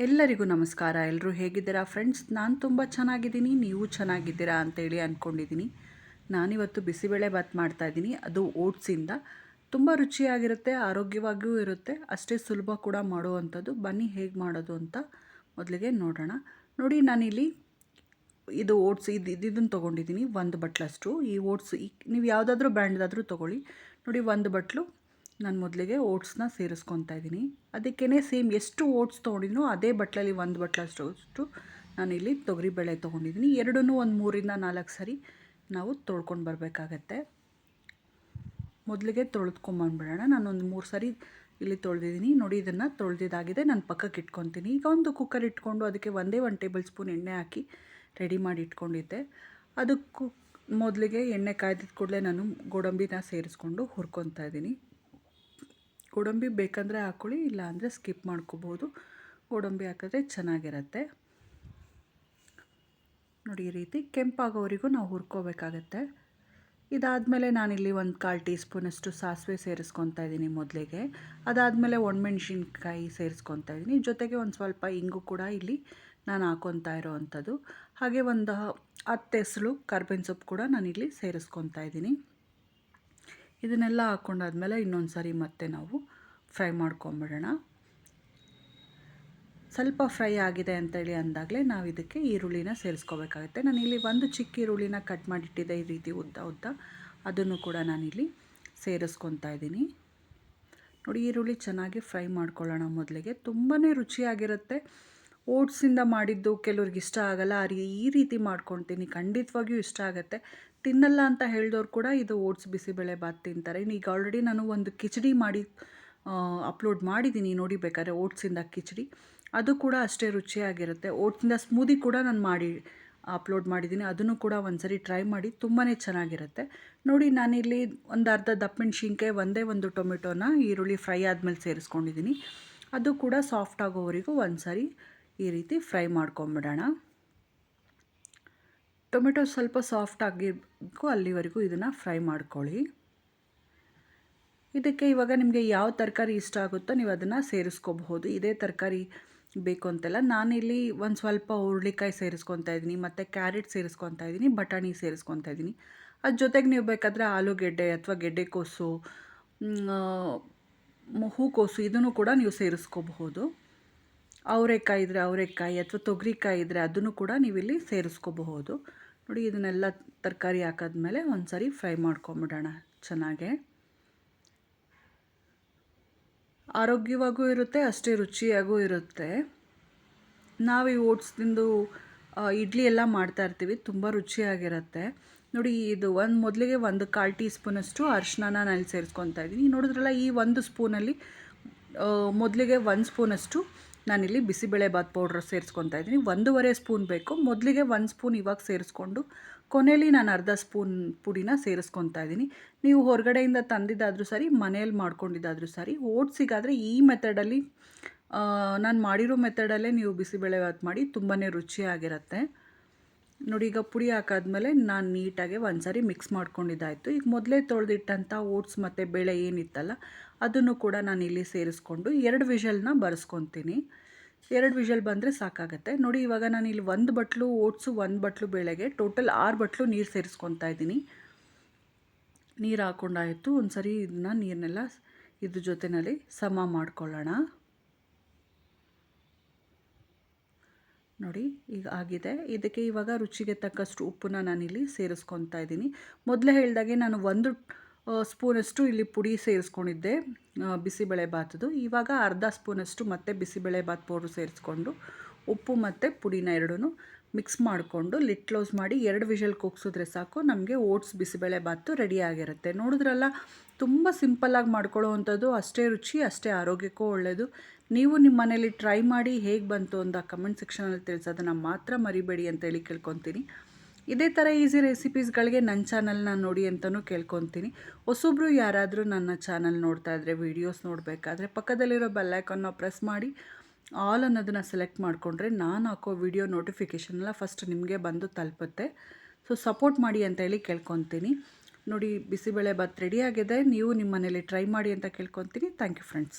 ಎಲ್ಲರಿಗೂ ನಮಸ್ಕಾರ. ಎಲ್ಲರೂ ಹೇಗಿದ್ದೀರಾ ಫ್ರೆಂಡ್ಸ್? ನಾನು ತುಂಬ ಚೆನ್ನಾಗಿದ್ದೀನಿ, ನೀವು ಚೆನ್ನಾಗಿದ್ದೀರಾ ಅಂತೇಳಿ ಅಂದ್ಕೊಂಡಿದ್ದೀನಿ. ನಾನಿವತ್ತು ಬಿಸಿಬೇಳೆ ಬಾತ್ ಮಾಡ್ತಾಯಿದ್ದೀನಿ. ಅದು ಓಟ್ಸಿಂದ ತುಂಬ ರುಚಿಯಾಗಿರುತ್ತೆ, ಆರೋಗ್ಯವಾಗಿಯೂ ಇರುತ್ತೆ, ಅಷ್ಟೇ ಸುಲಭ ಕೂಡ ಮಾಡುವಂಥದ್ದು. ಬನ್ನಿ ಹೇಗೆ ಮಾಡೋದು ಅಂತ ಮೊದಲಿಗೆ ನೋಡೋಣ. ನೋಡಿ, ನಾನಿಲ್ಲಿ ಇದು ಓಟ್ಸ್ ಇದನ್ನು ತೊಗೊಂಡಿದ್ದೀನಿ, ಒಂದು ಬಟ್ಲಷ್ಟು. ಈ ಓಟ್ಸ್ ನೀವು ಯಾವುದಾದ್ರೂ ಬ್ರ್ಯಾಂಡ್ದಾದರೂ ತೊಗೊಳ್ಳಿ. ನೋಡಿ, ಒಂದು ಬಟ್ಲು ನಾನು ಮೊದಲಿಗೆ ಓಟ್ಸ್ನ ಸೇರಿಸ್ಕೊತಾ ಇದ್ದೀನಿ. ಅದಕ್ಕೇ ಸೇಮ್ ಎಷ್ಟು ಓಟ್ಸ್ ತೊಗೊಂಡಿದ್ದೀನೋ ಅದೇ ಬಟ್ಲಲ್ಲಿ ಒಂದು ಬಟ್ಲಷ್ಟು ನಾನಿಲ್ಲಿ ತೊಗರಿಬೇಳೆ ತೊಗೊಂಡಿದ್ದೀನಿ. ಎರಡನ್ನೂ ಒಂದು 3-4 ಸರಿ ನಾವು ತೊಳ್ಕೊಂಡು ಬರಬೇಕಾಗತ್ತೆ. ಮೊದಲಿಗೆ ತೊಳೆದ್ಕೊಂಬಂದ್ಬಿಡೋಣ. ನಾನೊಂದು 3 ಸರಿ ಇಲ್ಲಿ ತೊಳೆದಿದ್ದೀನಿ. ನೋಡಿ, ಇದನ್ನು ತೊಳೆದಿದ್ದಾಗಿದೆ, ನಾನು ಪಕ್ಕಕ್ಕೆ ಇಟ್ಕೊತೀನಿ. ಈಗ ಒಂದು ಕುಕ್ಕರ್ ಇಟ್ಕೊಂಡು ಅದಕ್ಕೆ 1 ಟೇಬಲ್ ಸ್ಪೂನ್ ಎಣ್ಣೆ ಹಾಕಿ ರೆಡಿ ಮಾಡಿ ಇಟ್ಕೊಂಡಿದ್ದೆ. ಅದಕ್ಕೂ ಮೊದಲಿಗೆ ಎಣ್ಣೆ ಕಾಯ್ದಿದ್ದ ಕೂಡಲೇ ನಾನು ಗೋಡಂಬಿನ ಸೇರಿಸ್ಕೊಂಡು ಹುರ್ಕೊತಾ ಇದ್ದೀನಿ. ಗೋಡಂಬಿ ಬೇಕಂದರೆ ಹಾಕ್ಕೊಳ್ಳಿ, ಇಲ್ಲ ಅಂದರೆ ಸ್ಕಿಪ್ ಮಾಡ್ಕೋಬೋದು. ಗೋಡಂಬಿ ಹಾಕಿದ್ರೆ ಚೆನ್ನಾಗಿರುತ್ತೆ. ನೋಡಿ, ಈ ರೀತಿ ಕೆಂಪಾಗೋವರೆಗೂ ನಾವು ಹುರ್ಕೋಬೇಕಾಗತ್ತೆ. ಇದಾದಮೇಲೆ ನಾನಿಲ್ಲಿ 1/4 ಟೀ ಸ್ಪೂನಷ್ಟು ಸಾಸಿವೆ ಸೇರಿಸ್ಕೊತಾ ಇದ್ದೀನಿ ಮೊದಲಿಗೆ. ಅದಾದಮೇಲೆ ಒಣಮೆಣ್ಸಿನ್ಕಾಯಿ ಸೇರಿಸ್ಕೊತಾ ಇದ್ದೀನಿ. ಜೊತೆಗೆ ಒಂದು ಸ್ವಲ್ಪ ಇಂಗು ಕೂಡ ಇಲ್ಲಿ ನಾನು ಹಾಕ್ಕೊತಾ ಇರೋವಂಥದ್ದು. ಹಾಗೆ ಒಂದು 10 ಎಸಳು ಕರ್ಬೇವಿನ ಸೊಪ್ಪು ಕೂಡ ನಾನಿಲ್ಲಿ ಸೇರಿಸ್ಕೊತಾ ಇದ್ದೀನಿ. ಇದನ್ನೆಲ್ಲ ಹಾಕ್ಕೊಂಡಾದ್ಮೇಲೆ ಇನ್ನೊಂದು ಸಾರಿ ಮತ್ತೆ ನಾವು ಫ್ರೈ ಮಾಡ್ಕೊಂಬಿಡೋಣ. ಸ್ವಲ್ಪ ಫ್ರೈ ಆಗಿದೆ ಅಂತೇಳಿ ಅಂದಾಗಲೇ ನಾವು ಇದಕ್ಕೆ ಈರುಳ್ಳಿನ ಸೇರಿಸ್ಕೋಬೇಕಾಗುತ್ತೆ. ನಾನಿಲ್ಲಿ ಒಂದು ಚಿಕ್ಕ ಈರುಳ್ಳಿನ ಕಟ್ ಮಾಡಿಟ್ಟಿದ್ದೆ, ಈ ರೀತಿ ಉದ್ದ ಅದನ್ನು ಕೂಡ ನಾನಿಲ್ಲಿ ಸೇರಿಸ್ಕೊತಾ ಇದ್ದೀನಿ. ನೋಡಿ, ಈರುಳ್ಳಿ ಚೆನ್ನಾಗಿ ಫ್ರೈ ಮಾಡ್ಕೊಳ್ಳೋಣ ಮೊದಲಿಗೆ. ತುಂಬಾ ರುಚಿಯಾಗಿರುತ್ತೆ. ಓಟ್ಸಿಂದ ಮಾಡಿದ್ದು ಕೆಲವ್ರಿಗೆ ಇಷ್ಟ ಆಗಲ್ಲ, ಈ ರೀತಿ ಮಾಡ್ಕೊತೀನಿ, ಖಂಡಿತವಾಗಿಯೂ ಇಷ್ಟ ಆಗುತ್ತೆ. ತಿನ್ನಲ್ಲ ಅಂತ ಹೇಳಿದವ್ರು ಕೂಡ ಇದು ಓಟ್ಸ್ ಬಿಸಿಬೇಳೆ ಬಾತ್ ತಿಂತಾರೆ. ಈಗ ಆಲ್ರೆಡಿ ನಾನು ಒಂದು ಕಿಚಡಿ ಮಾಡಿ ಅಪ್ಲೋಡ್ ಮಾಡಿದ್ದೀನಿ, ನೋಡಿ ಬೇಕಾದ್ರೆ ಓಟ್ಸಿಂದ ಕಿಚಡಿ. ಅದು ಕೂಡ ಅಷ್ಟೇ ರುಚಿಯಾಗಿರುತ್ತೆ. ಓಟ್ಸಿಂದ ಸ್ಮೂದಿ ಕೂಡ ನಾನು ಮಾಡಿ ಅಪ್ಲೋಡ್ ಮಾಡಿದ್ದೀನಿ, ಅದನ್ನು ಕೂಡ ಒಂದು ಸರಿ ಟ್ರೈ ಮಾಡಿ, ತುಂಬಾ ಚೆನ್ನಾಗಿರುತ್ತೆ. ನೋಡಿ, ನಾನಿಲ್ಲಿ ಒಂದು ಅರ್ಧ ದಪ್ಪ ಮೆಣಸಿನ್ಕಾಯಿ, ಒಂದು ಟೊಮೆಟೊನ ಈರುಳ್ಳಿ ಫ್ರೈ ಆದಮೇಲೆ ಸೇರಿಸ್ಕೊಂಡಿದ್ದೀನಿ. ಅದು ಕೂಡ ಸಾಫ್ಟ್ ಆಗೋವರೆಗೂ ಒಂದು ಸಾರಿ ಈ ರೀತಿ ಫ್ರೈ ಮಾಡ್ಕೊಂಬಿಡೋಣ. ಟೊಮೆಟೊ ಸ್ವಲ್ಪ ಸಾಫ್ಟ್ ಆಗಿರಬೇಕು, ಅಲ್ಲಿವರೆಗೂ ಇದನ್ನು ಫ್ರೈ ಮಾಡ್ಕೊಳ್ಳಿ. ಇದಕ್ಕೆ ಇವಾಗ ನಿಮಗೆ ಯಾವ ತರಕಾರಿ ಇಷ್ಟ ಆಗುತ್ತೋ ನೀವು ಅದನ್ನು ಸೇರಿಸ್ಕೋಬಹುದು. ಇದೇ ತರಕಾರಿ ಬೇಕು ಅಂತೆಲ್ಲ. ನಾನಿಲ್ಲಿ ಒಂದು ಸ್ವಲ್ಪ ಹುರುಳಿಕಾಯಿ ಸೇರಿಸ್ಕೊತಾ ಇದ್ದೀನಿ, ಮತ್ತು ಕ್ಯಾರೆಟ್ ಸೇರಿಸ್ಕೊತಾ ಇದ್ದೀನಿ, ಬಟಾಣಿ ಸೇರಿಸ್ಕೊತಾ ಇದ್ದೀನಿ. ಅದ್ರ ಜೊತೆಗೆ ನೀವು ಬೇಕಾದರೆ ಆಲೂಗೆಡ್ಡೆ ಅಥವಾ ಗೆಡ್ಡೆಕೋಸು, ಹೂಕೋಸು ಇದನ್ನು ಕೂಡ ನೀವು ಸೇರಿಸ್ಕೋಬಹುದು. ಅವರೆಕಾಯಿ ಇದ್ದರೆ ಅವರೆಕಾಯಿ ಅಥವಾ ತೊಗರಿಕಾಯಿ ಇದ್ದರೆ ಅದನ್ನು ಕೂಡ ನೀವಿಲ್ಲಿ ಸೇರಿಸ್ಕೋಬಹುದು. ನೋಡಿ, ಇದನ್ನೆಲ್ಲ ತರಕಾರಿ ಹಾಕಿದ್ಮೇಲೆ ಒಂದು ಸಾರಿ ಫ್ರೈ ಮಾಡ್ಕೊಂಬಿಡೋಣ ಚೆನ್ನಾಗೆ. ಆರೋಗ್ಯವಾಗೂ ಇರುತ್ತೆ, ಅಷ್ಟೇ ರುಚಿಯಾಗೂ ಇರುತ್ತೆ. ನಾವು ಈ ಓಟ್ಸ್ದಿಂದು ಇಡ್ಲಿ ಎಲ್ಲ ಮಾಡ್ತಾಯಿರ್ತೀವಿ, ತುಂಬ ರುಚಿಯಾಗಿರುತ್ತೆ. ನೋಡಿ, ಇದು ಮೊದಲಿಗೆ 1/4 ಟೀ ಸ್ಪೂನಷ್ಟು ಅರಿಶಿನ ನಾನಿಲ್ಲಿ ಸೇರಿಸ್ಕೊತಾ ಇದ್ದೀನಿ. ನೋಡಿದ್ರಲ್ಲ, ಈ 1 ಸ್ಪೂನಲ್ಲಿ ಮೊದಲಿಗೆ 1 ಸ್ಪೂನಷ್ಟು ನಾನಿಲ್ಲಿ ಬಿಸಿಬೇಳೆ ಬಾತ್ ಪೌಡ್ರ್ ಸೇರಿಸ್ಕೊತಾ ಇದ್ದೀನಿ. 1.5 ಸ್ಪೂನ್ ಬೇಕು. ಮೊದಲಿಗೆ 1 ಸ್ಪೂನ್ ಇವಾಗ ಸೇರಿಸ್ಕೊಂಡು ಕೊನೆಯಲ್ಲಿ ನಾನು ಅರ್ಧ ಸ್ಪೂನ್ ಪುಡಿನ ಸೇರಿಸ್ಕೊತಾ ಇದ್ದೀನಿ. ನೀವು ಹೊರಗಡೆಯಿಂದ ತಂದಿದ್ದಾದರೂ ಸರಿ, ಮನೆಯಲ್ಲಿ ಮಾಡ್ಕೊಂಡಿದ್ದಾದರೂ ಸರಿ. ಓಟ್ಸಿಗಾದರೆ ಈ ಮೆಥಡಲ್ಲಿ, ನಾನು ಮಾಡಿರೋ ಮೆಥಡಲ್ಲೇ ನೀವು ಬಿಸಿಬೇಳೆ ಬಾತ್ ಮಾಡಿ, ತುಂಬಾ ರುಚಿಯಾಗಿರುತ್ತೆ. ನೋಡಿ, ಈಗ ಪುಡಿ ಹಾಕಾದ್ಮೇಲೆ ನಾನು ನೀಟಾಗಿ ಒಂದು ಸಾರಿ ಮಿಕ್ಸ್ ಮಾಡ್ಕೊಂಡಿದ್ದಾಯಿತು. ಈಗ ಮೊದಲೇ ತೊಳೆದಿಟ್ಟಂಥ ಓಟ್ಸ್ ಮತ್ತು ಬೇಳೆ ಏನಿತ್ತಲ್ಲ ಅದನ್ನು ಕೂಡ ನಾನು ಇಲ್ಲಿ ಸೇರಿಸ್ಕೊಂಡು 2 ವಿಷಲ್ನ ಬರೆಸ್ಕೊತೀನಿ. 2 ವಿಷಲ್ ಬಂದರೆ ಸಾಕಾಗತ್ತೆ. ನೋಡಿ, ಇವಾಗ ನಾನು ಇಲ್ಲಿ 1 ಬಟ್ಲು ಓಟ್ಸು, 1 ಬಟ್ಲು ಬೇಳೆಗೆ ಟೋಟಲ್ 6 ಬಟ್ಲು ನೀರು ಸೇರಿಸ್ಕೊತಾ ಇದ್ದೀನಿ. ನೀರು ಹಾಕ್ಕೊಂಡಾಯಿತು. ಒಂದು ಸರಿ ಇದನ್ನ ನೀರನ್ನೆಲ್ಲ ಇದ್ರ ಜೊತೆಯಲ್ಲಿ ಸಮ ಮಾಡ್ಕೊಳ್ಳೋಣ. ನೋಡಿ, ಈಗ ಆಗಿದೆ. ಇದಕ್ಕೆ ಇವಾಗ ರುಚಿಗೆ ತಕ್ಕಷ್ಟು ಉಪ್ಪನ್ನ ನಾನಿಲ್ಲಿ ಸೇರಿಸ್ಕೊತಾ ಇದ್ದೀನಿ. ಮೊದಲೇ ಹೇಳಿದಾಗೆ ನಾನು 1 ಸ್ಪೂನಷ್ಟು ಇಲ್ಲಿ ಪುಡಿ ಸೇರಿಸ್ಕೊಂಡಿದ್ದೆ ಬಿಸಿಬೇಳೆ ಬಾತದು. ಇವಾಗ ಅರ್ಧ ಸ್ಪೂನಷ್ಟು ಮತ್ತೆ ಬಿಸಿಬೇಳೆ ಬಾತ್ ಪೌಡ್ರು ಸೇರಿಸ್ಕೊಂಡು ಉಪ್ಪು ಮತ್ತು ಪುಡಿನ ಎರಡೂ ಮಿಕ್ಸ್ ಮಾಡಿಕೊಂಡು ಲಿಡ್ ಕ್ಲೋಸ್ ಮಾಡಿ 2 ವಿಷಲ್ ಕೂಗಿಸಿದ್ರೆ ಸಾಕು, ನಮಗೆ ಓಟ್ಸ್ ಬಿಸಿಬೇಳೆ ಬಾತು ರೆಡಿಯಾಗಿರುತ್ತೆ. ನೋಡಿದ್ರಲ್ಲ, ತುಂಬ ಸಿಂಪಲ್ಲಾಗಿ ಮಾಡ್ಕೊಳ್ಳೋ ಅಂಥದ್ದು, ಅಷ್ಟೇ ರುಚಿ, ಅಷ್ಟೇ ಆರೋಗ್ಯಕ್ಕೂ ಒಳ್ಳೆಯದು. ನೀವು ನಿಮ್ಮ ಮನೇಲಿ ಟ್ರೈ ಮಾಡಿ ಹೇಗೆ ಬಂತು ಅಂತ ಕಮೆಂಟ್ ಸೆಕ್ಷನಲ್ಲಿ ತಿಳಿಸೋದನ್ನು ಮಾತ್ರ ಮರಿಬೇಡಿ ಅಂತೇಳಿ ಕೇಳ್ಕೊತೀನಿ. ಇದೇ ಥರ ಈಸಿ ರೆಸಿಪೀಸ್ಗಳಿಗೆ ನನ್ನ ಚಾನಲ್ನ ನೋಡಿ ಅಂತಲೂ ಕೇಳ್ಕೊತೀನಿ. ಹೊಸೊಬ್ಬರು ಯಾರಾದರೂ ನನ್ನ ಚಾನಲ್ ನೋಡ್ತಾ ಇದ್ದರೆ, ವೀಡಿಯೋಸ್ ನೋಡಬೇಕಾದ್ರೆ ಪಕ್ಕದಲ್ಲಿರೋ ಬೆಲ್ಲೈಕನ್ನ ಪ್ರೆಸ್ ಮಾಡಿ ಆಲ್ ಅನ್ನೋದನ್ನು ಸೆಲೆಕ್ಟ್ ಮಾಡಿಕೊಂಡ್ರೆ ನಾನು ಹಾಕೋ ವಿಡಿಯೋ ನೋಟಿಫಿಕೇಷನ್ನೆಲ್ಲ ಫಸ್ಟ್ ನಿಮಗೆ ಬಂದು ತಲುಪುತ್ತೆ. ಸೊ ಸಪೋರ್ಟ್ ಮಾಡಿ ಅಂತೇಳಿ ಕೇಳ್ಕೊತೀನಿ. ನೋಡಿ, ಬಿಸಿಬೇಳೆ ಬಾತ್ ರೆಡಿಯಾಗಿದೆ. ನೀವು ನಿಮ್ಮ ಮನೇಲಿ ಟ್ರೈ ಮಾಡಿ ಅಂತ ಕೇಳ್ಕೊತೀನಿ. Thank you friends.